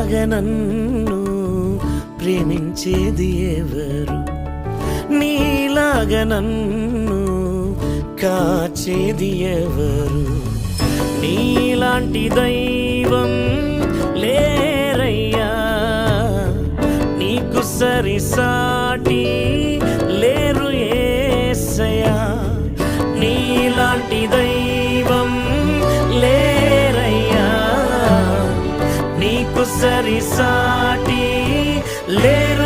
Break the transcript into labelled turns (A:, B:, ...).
A: నీలాగా నన్ను ప్రేమించేది ఎవరు, నీలాగా నన్ను కాచేది ఎవరు, నీలాంటి దైవం లేరయ్యా, నీకు సరిసాటి లేరు యేసయ్యా, నీలాంటి దైవం లేరయ్యా, నీకు సరిసాటి లేరు